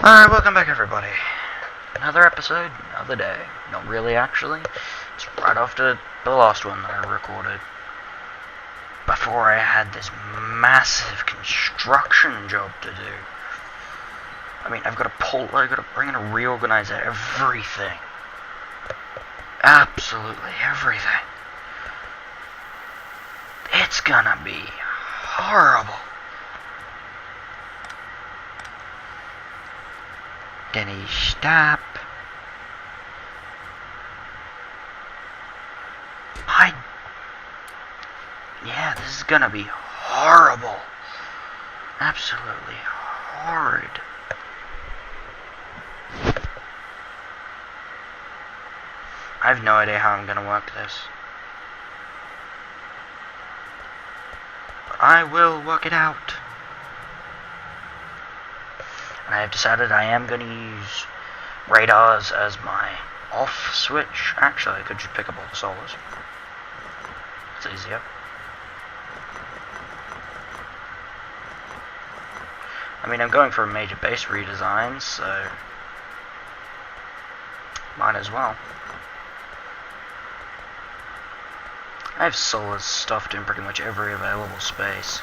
Alright, welcome back everybody. Another episode, another day. Not really actually. It's right after the last one that I recorded. Before I had this massive construction job to do. I mean, I've got to bring in and reorganize everything. Absolutely everything. It's gonna be horrible. Then he stop. Yeah, this is gonna be horrible. Absolutely horrid. I have no idea how I'm gonna work this. But I will work it out. And I have decided I am going to use radars as my off switch. Actually, I could just pick up all the solars. It's easier. I mean, I'm going for a major base redesign, so might as well. I have solars stuffed in pretty much every available space.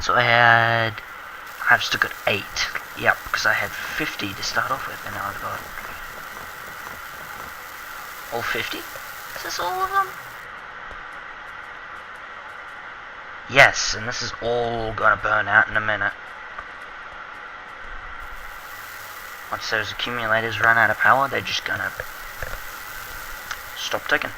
So I've still got 8. Yep, because I had 50 to start off with, and now I've got all 50? Is this all of them? Yes, and this is all gonna burn out in a minute. Once those accumulators run out of power, they're just gonna stop ticking.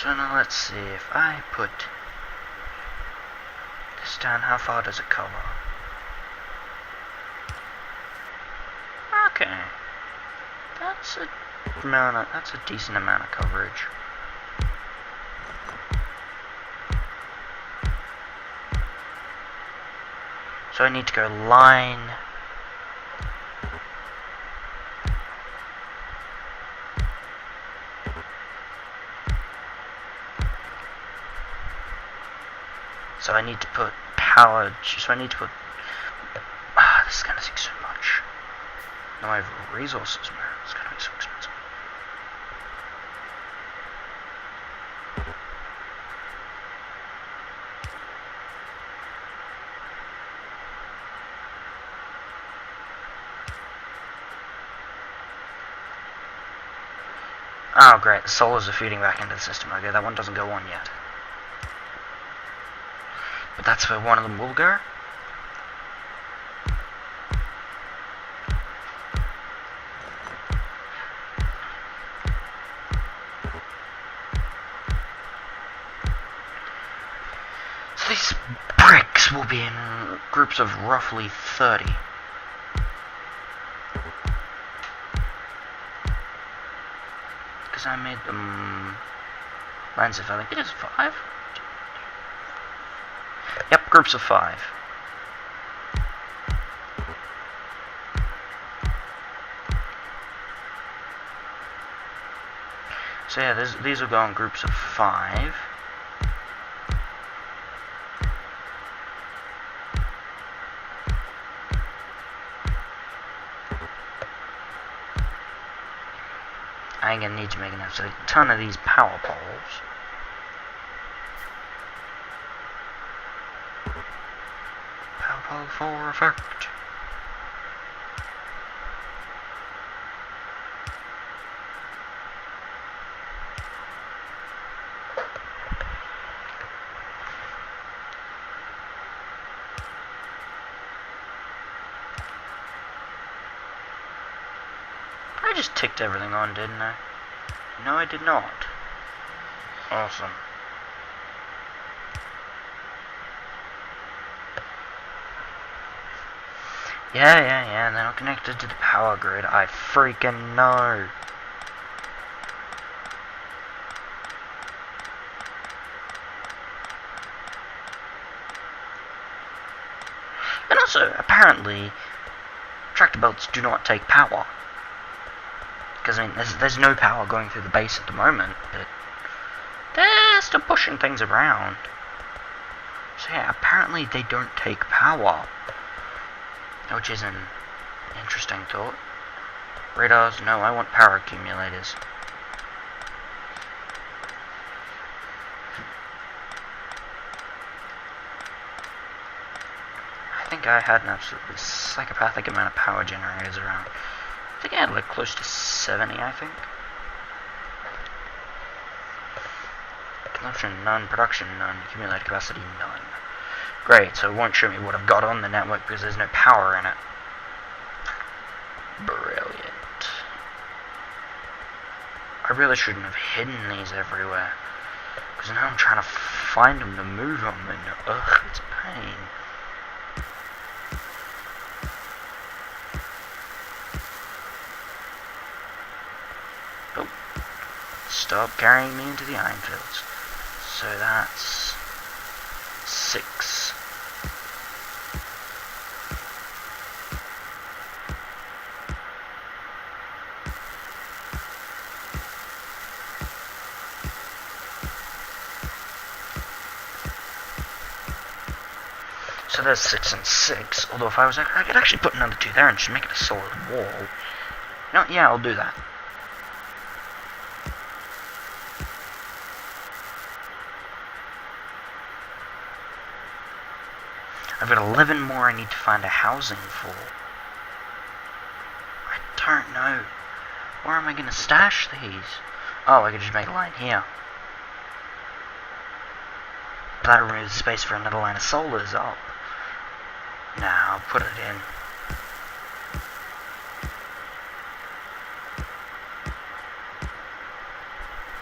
So now let's see, if I put this down, how far does it cover? Okay. That's a decent amount of coverage. So I need to go line. So I need to put power, so I need to put, this is gonna take so much. Now I have resources, man, it's gonna be so expensive. Oh great, the solars are feeding back into the system. Okay, that one doesn't go on yet. But that's where one of them will go. So these bricks will be in groups of roughly 30. Because I made them... I think it is 5? Yep, groups of 5. So yeah, these will go in groups of 5. I'm gonna need to make enough, so a ton of these power poles. For effect. just ticked everything on, didn't I? No, I did not. Awesome. Yeah, they're not connected to the power grid. I freaking know. And also, apparently, tractor belts do not take power. Because, I mean, there's no power going through the base at the moment, but they're still pushing things around. So yeah, apparently they don't take power. Which is an interesting thought. Radars, no, I want power accumulators. I think I had an absolutely psychopathic amount of power generators around. I think I had like close to 70, I think. Consumption, none. Production, none. Accumulated capacity, none. Great, so it won't show me what I've got on the network because there's no power in it. Brilliant. I really shouldn't have hidden these everywhere. Because now I'm trying to find them to move them and ugh, it's a pain. Oh. Stop carrying me into the iron fields. So that's 6. So there's 6 and 6, although if I could actually put another 2 there and just make it a solid wall. No, yeah, I'll do that. I've got 11 more I need to find a housing for. I don't know. Where am I going to stash these? Oh, I could just make a line here. That removes space for another line of solars up. Now, I'll put it in.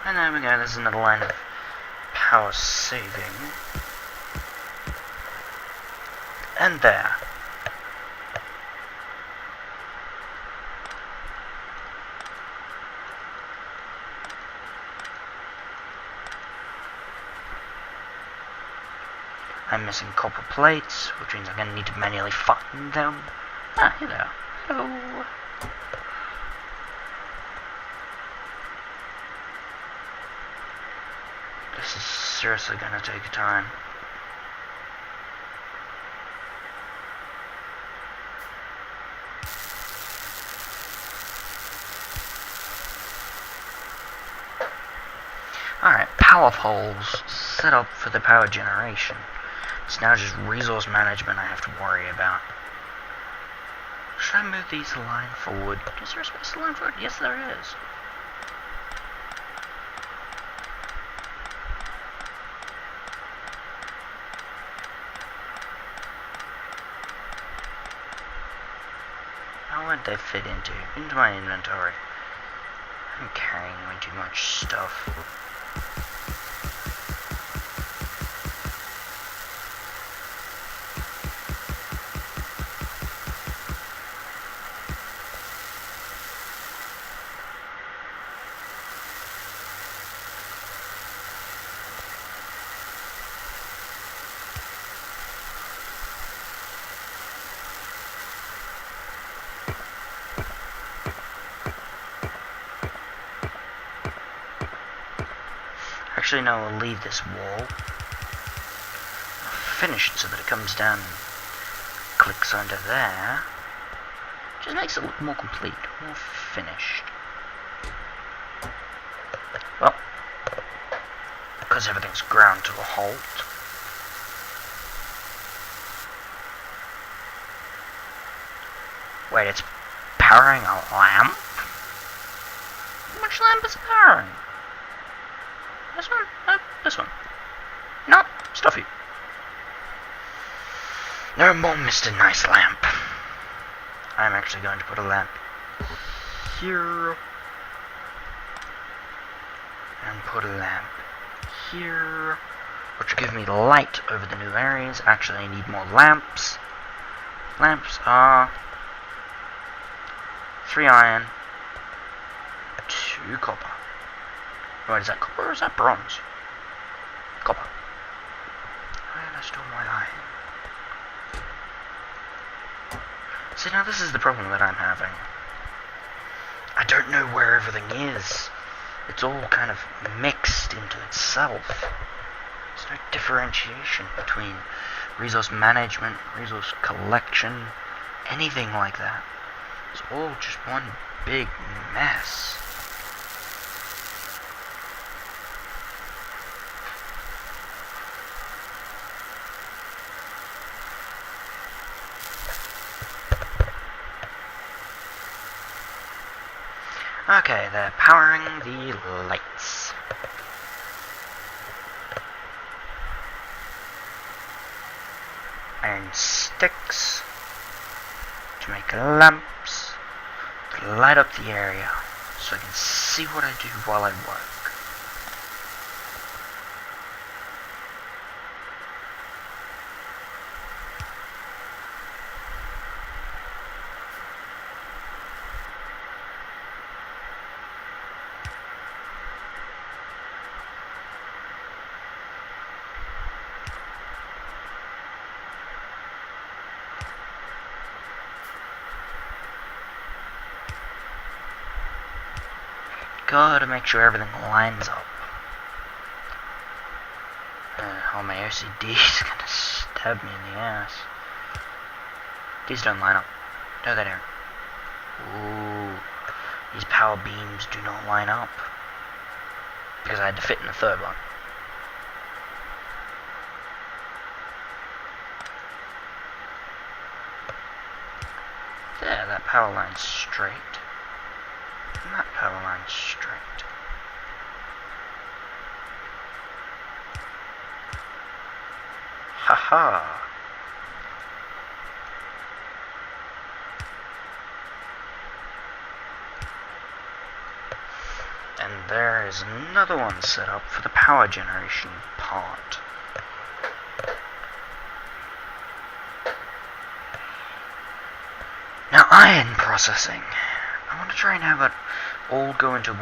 And there we go, there's another line of power saving. And there. I'm missing copper plates, which means I'm going to need to manually find them. Ah, here they are. Hello. This is seriously going to take time. Alright, power poles set up for the power generation. It's now just resource management I have to worry about. Should I move these a line forward? Is there a space to line forward? Yes, there is. How would they fit into my inventory? I'm carrying way too much stuff. Actually, no, I'll leave this wall. I'll finish it so that it comes down and clicks under there. Just makes it look more complete, more finished. Well, because everything's ground to a halt. Wait, it's powering a lamp? Which lamp is it powering? This one? No, this one. No, stuffy. No more Mr. Nice Lamp. I'm actually going to put a lamp here. And put a lamp here. Which will give me light over the new areas. Actually, I need more lamps. Lamps are 3 iron, 2 copper. Wait, is that copper or is that bronze? Copper. Where did I store my iron? See, now this is the problem that I'm having. I don't know where everything is. It's all kind of mixed into itself. There's no differentiation between resource management, resource collection, anything like that. It's all just one big mess. Okay, they're powering the lights. Iron sticks to make lamps to light up the area so I can see what I do while I work. Gotta make sure everything lines up. Oh, my OCD is gonna stab me in the ass. These don't line up. No, they don't. Ooh, these power beams do not line up. Because I had to fit in the third one. There, that power line's straight. And that power line's straight. Haha. And there is another one set up for the power generation part. Now, iron processing. I want to try and have it all go into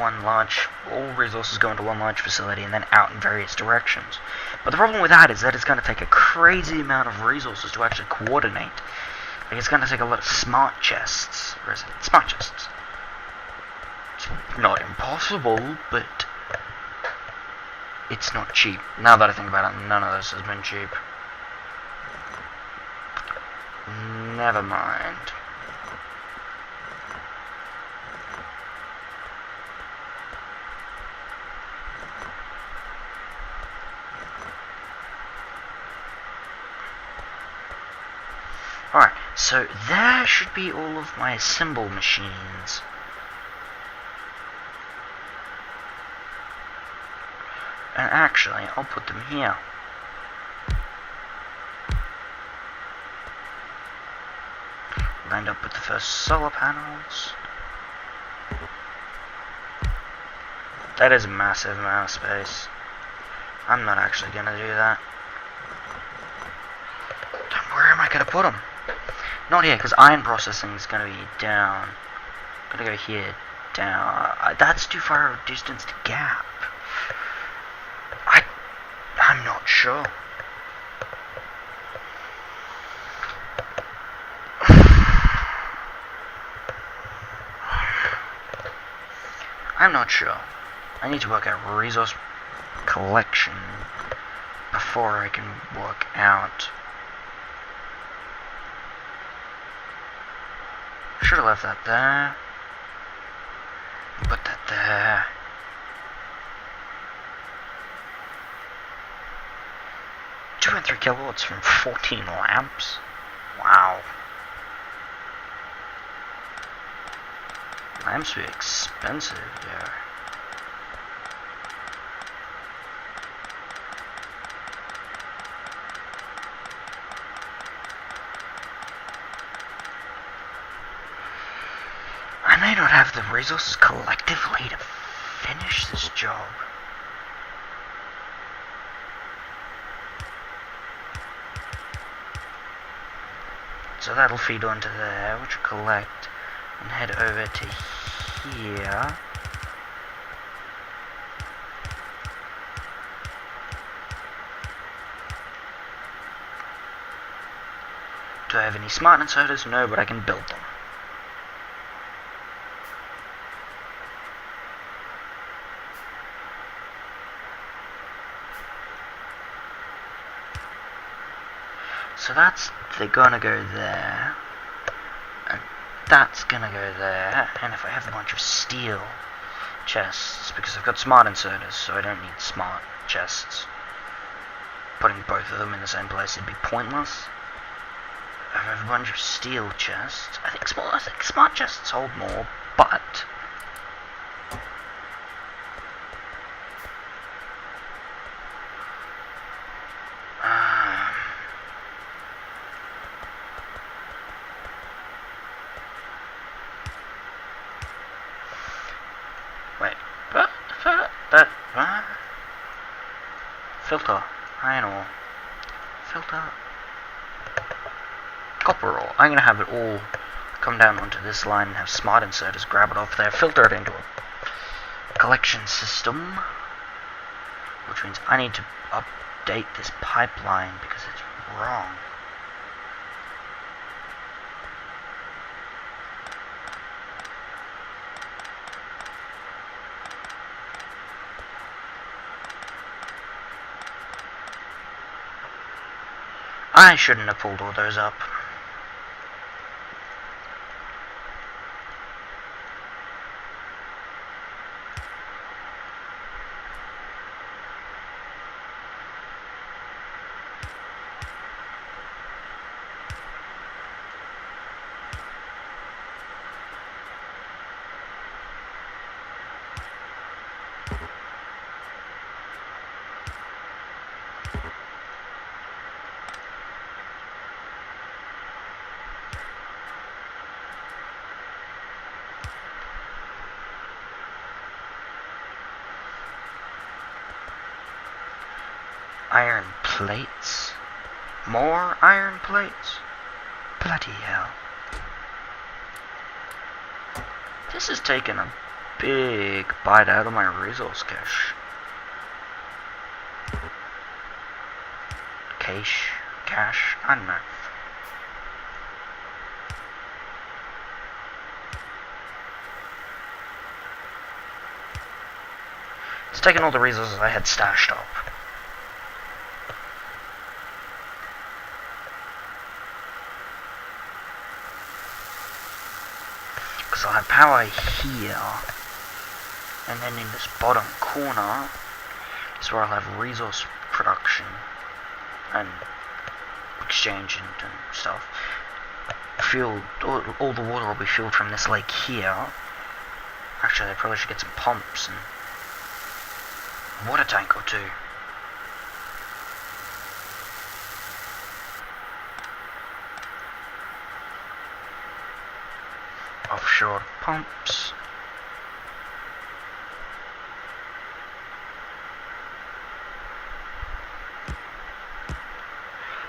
all resources go into one large facility and then out in various directions. But the problem with that is that it's going to take a crazy amount of resources to actually coordinate. Like, it's going to take a lot of smart chests. Or is it? Smart chests. It's not impossible, but it's not cheap. Now that I think about it, none of this has been cheap. Never mind. Alright, so there should be all of my assemble machines. And actually, I'll put them here. Lined up with the first solar panels. That is a massive amount of space. I'm not actually going to do that. Then where am I going to put them? Not here, because iron processing is going to be down. I'm going to go here, down. That's too far of a distance to gap. I'm not sure. I'm not sure. I need to work out resource collection before I can work out. Should have left that there. Put that there. 2 and 3 kilowatts from 14 lamps. Wow. Lamps be expensive, yeah. I may not have the resources collectively to finish this job. So that'll feed onto there, which will collect and head over to here. Do I have any smart inserters? No, but I can build them. So they're gonna go there, and that's gonna go there, and if I have a bunch of steel chests, because I've got smart inserters, so I don't need smart chests, putting both of them in the same place would be pointless. I have a bunch of steel chests. I think smart chests hold more, but filter, iron ore, filter, copper ore. I'm gonna have it all come down onto this line and have smart inserters grab it off there, filter it into a collection system, which means I need to update this pipeline because it's wrong. I shouldn't have pulled all those up. Iron plates? More iron plates? Bloody hell. This has taken a big bite out of my resource cache. Cache? I don't know. It's taken all the resources I had stashed up. Because I'll have power here, and then in this bottom corner is where I'll have resource production and exchange and stuff. All the water will be filled from this lake here. Actually, I probably should get some pumps and a water tank or two. Offshore pumps.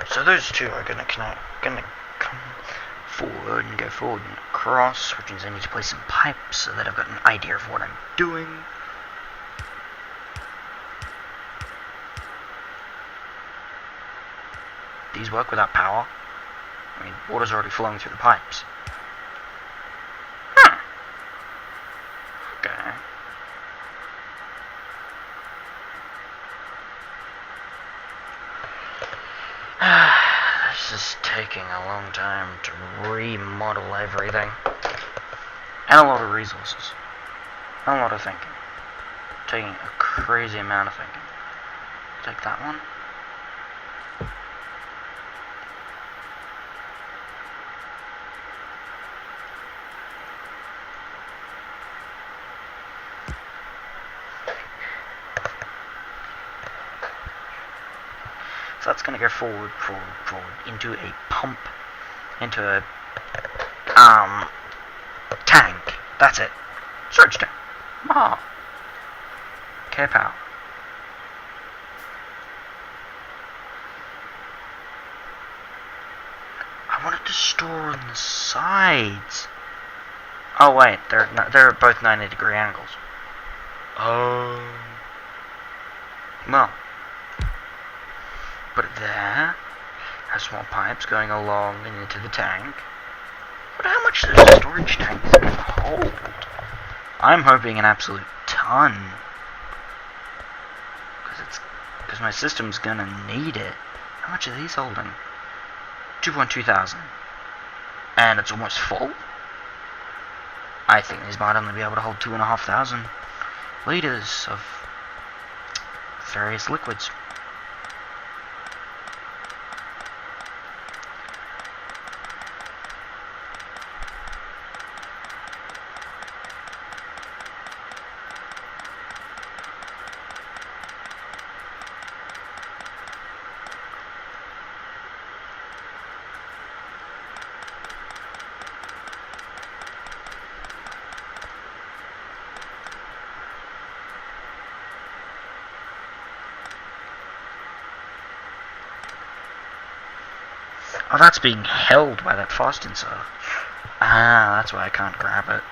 So those two are gonna come forward and go forward and across, which means I need to place some pipes so that I've got an idea of what I'm doing. These work without power. I mean, water's already flowing through the pipes. Okay. This is taking a long time to remodel everything. And a lot of resources. And a lot of thinking. Taking a crazy amount of thinking. Take that one. So that's going to go forward into a pump, into a tank. That's it. Storage tank. Okay, pal. I wanted to store on the sides. Oh wait, they're both 90-degree angles. Oh. Well, put it there. Have small pipes going along and into the tank. But how much does the storage tank hold? I'm hoping an absolute ton. Because my system's gonna need it. How much are these holding? 2.2 thousand. And it's almost full? I think these might only be able to hold 2,500 liters of various liquids. Oh, that's being held by that fast insert. Ah, that's why I can't grab it.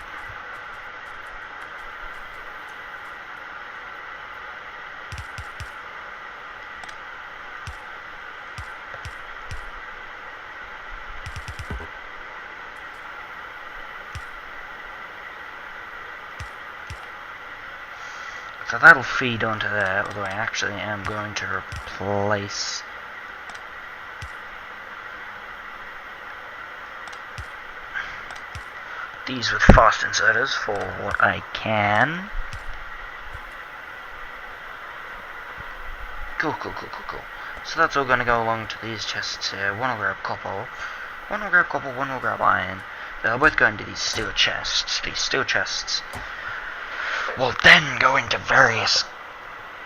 So that'll feed onto there, although I actually am going to replace these with fast inserters for what I can. Cool. So that's all going to go along to these chests here. One will grab copper, one will grab iron. They'll both go into these steel chests. These steel chests will then go into various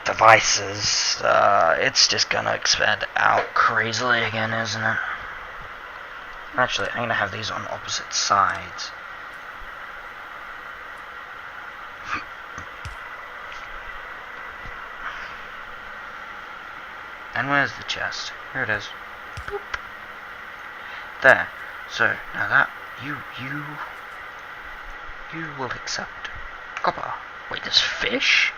devices. It's just going to expand out crazily again, isn't it? Actually, I'm going to have these on opposite sides. And where's the chest? Here it is. Boop. There. So, now that, you will accept copper. Wait, there's fish?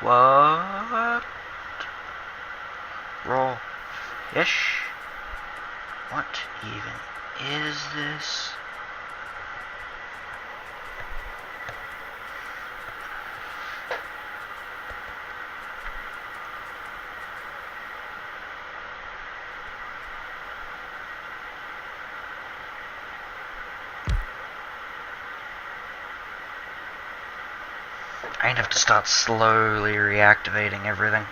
What? Raw fish? What even is this? I'd have to start slowly reactivating everything.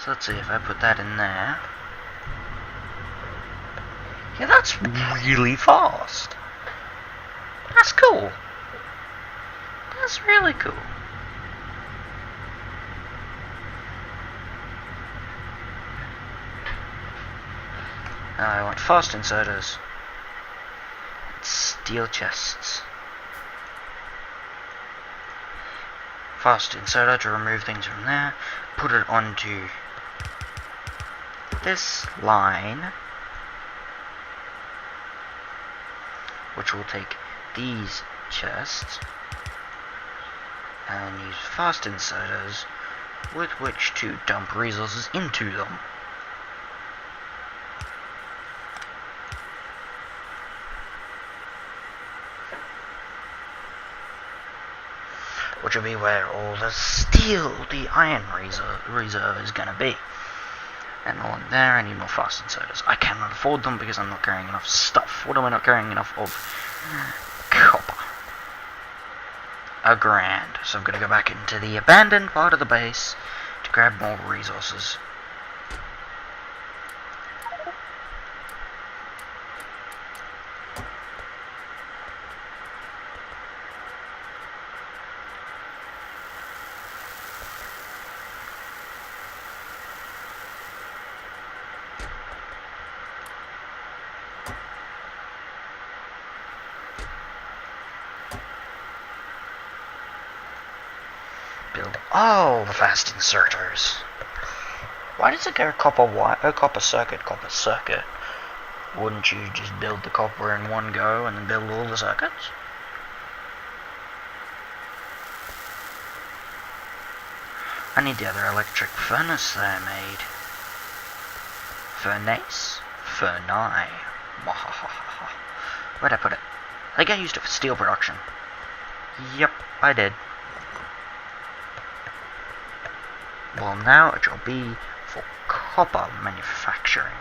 So let's see if I put that in there. Yeah, that's really fast. That's cool. That's really cool. Now I want fast inserters. Steel chests. Fast inserter to remove things from there. Put it onto this line, which will take these chests and use fast inserters with which to dump resources into them. Which will be where all the steel, the iron reserve is going to be. And along there I need more fast inserters. I cannot afford them because I'm not carrying enough stuff. What am I not carrying enough of? Copper. $1,000. So I'm going to go back into the abandoned part of the base to grab more resources. Oh, the fast inserters. Why does it go copper wire? Oh, copper circuit, copper circuit. Wouldn't you just build the copper in one go and then build all the circuits? I need the other electric furnace they made. Furnace? Furnace. Where'd I put it? I think I used it for steel production. Yep, I did. Well, now it shall be for copper manufacturing.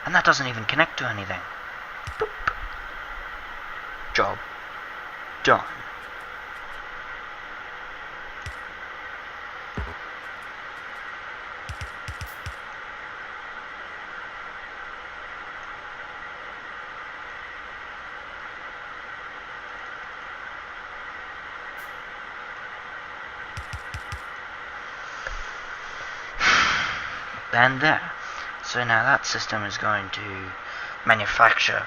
And that doesn't even connect to anything. Boop. Job done. And there. So now that system is going to manufacture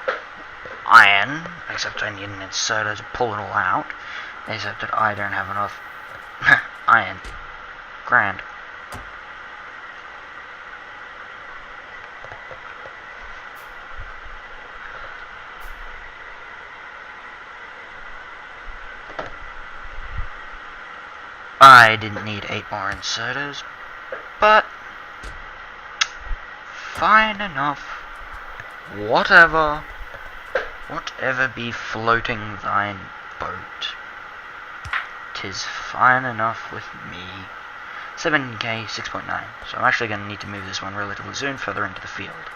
iron, except I need an inserter to pull it all out, except that I don't have enough iron. Grand. I didn't need 8 more inserters, but fine enough. Whatever be floating thine boat. 'Tis fine enough with me. 7K 6.9. So I'm actually going to need to move this one relatively soon further into the field.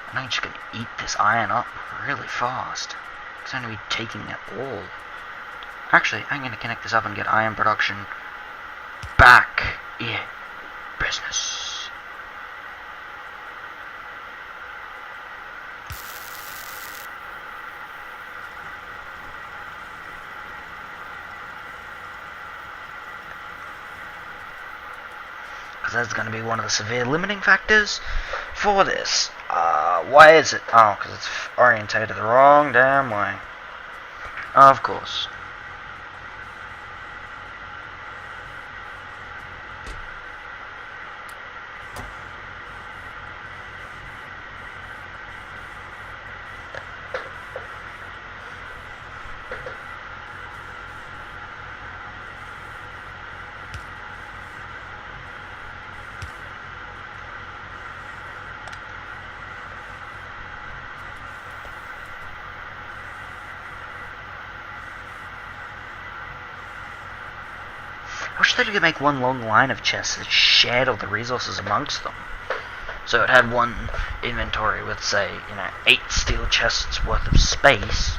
And I'm just going to eat this iron up really fast. Because I'm going to be taking it all. Actually, I'm going to connect this up and get iron production back in business. Because that's going to be one of the severe limiting factors for this. Why is it? Oh, because it's orientated the wrong damn way. Of course. I wish they could make one long line of chests that shared all the resources amongst them. So it had one inventory with, say, 8 steel chests worth of space,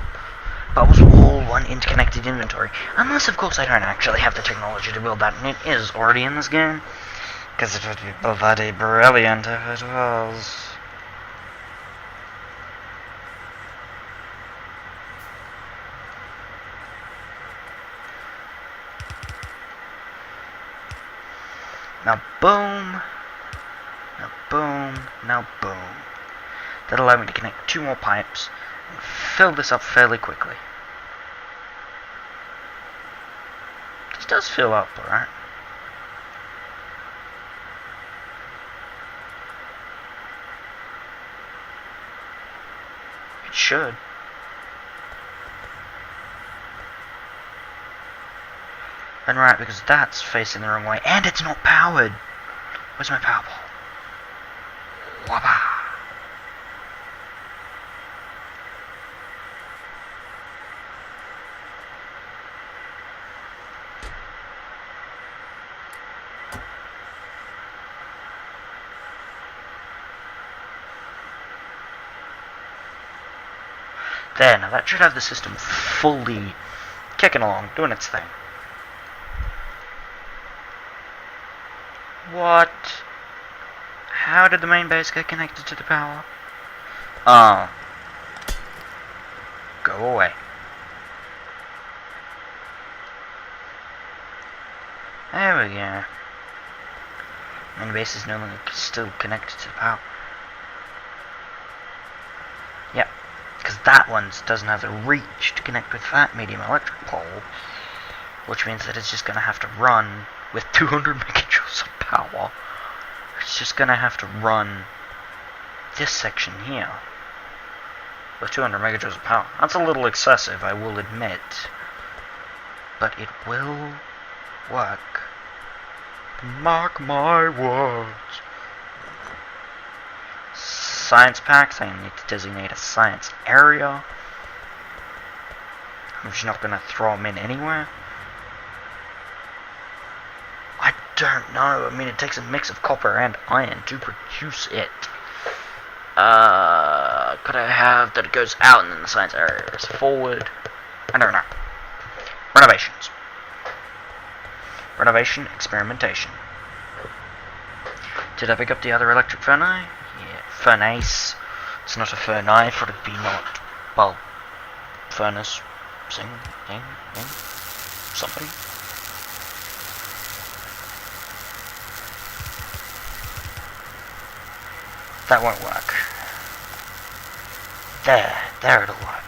but was all one interconnected inventory. Unless, of course, I don't actually have the technology to build that, and it is already in this game. Because it would be bloody brilliant if it was. Now boom, now boom, now boom. That'll allow me to connect 2 more pipes and fill this up fairly quickly. This does fill up, alright? It should. And right, because that's facing the wrong way, and it's not powered. Where's my power pole? Wabba. There, now that should have the system fully kicking along, doing its thing. What? How did the main base get connected to the power? Oh. Go away. There we go. Main base is no longer still connected to the power. Yep, because that one doesn't have the reach to connect with that medium electric pole, which means that it's just going to have to run with 200 megajoules of power. It's just going to have to run this section here with 200 megajoules of power. That's a little excessive, I will admit, but it will work. Mark my words. Science packs, I need to designate a science area. I'm just not going to throw them in anywhere. I don't know. I mean, it takes a mix of copper and iron to produce it. Could I have that it goes out and then the science area is forward? I don't know. Renovations. Renovation, experimentation. Did I pick up the other electric furnace? Yeah, furnace. It's not a furnace, for it be not. Well, furnace. Thing. Something. That won't work. There it'll work.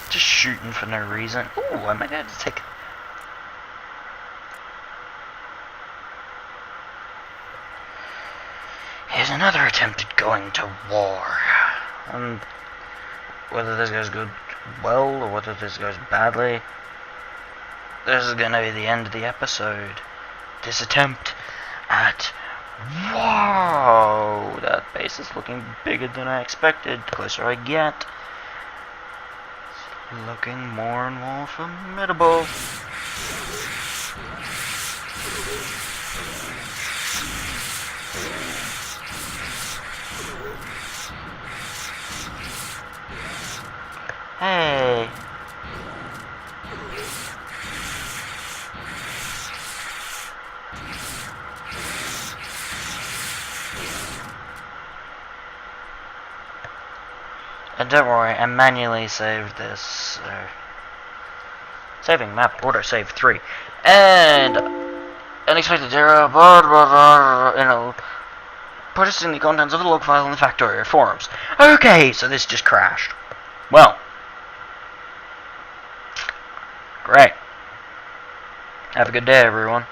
Just shooting for no reason. Ooh, I might have to take... Here's another attempt at going to war. And whether this goes well or whether this goes badly, this is gonna be the end of the episode. This attempt at... Whoa! That base is looking bigger than I expected. The closer I get, looking more and more formidable. Hey. And don't worry, I manually saved this, so... Saving map, order, save 3. And... Unexpected error, purchasing the contents of the log file in the Factorio forums. Okay, so this just crashed. Well. Great. Have a good day, everyone.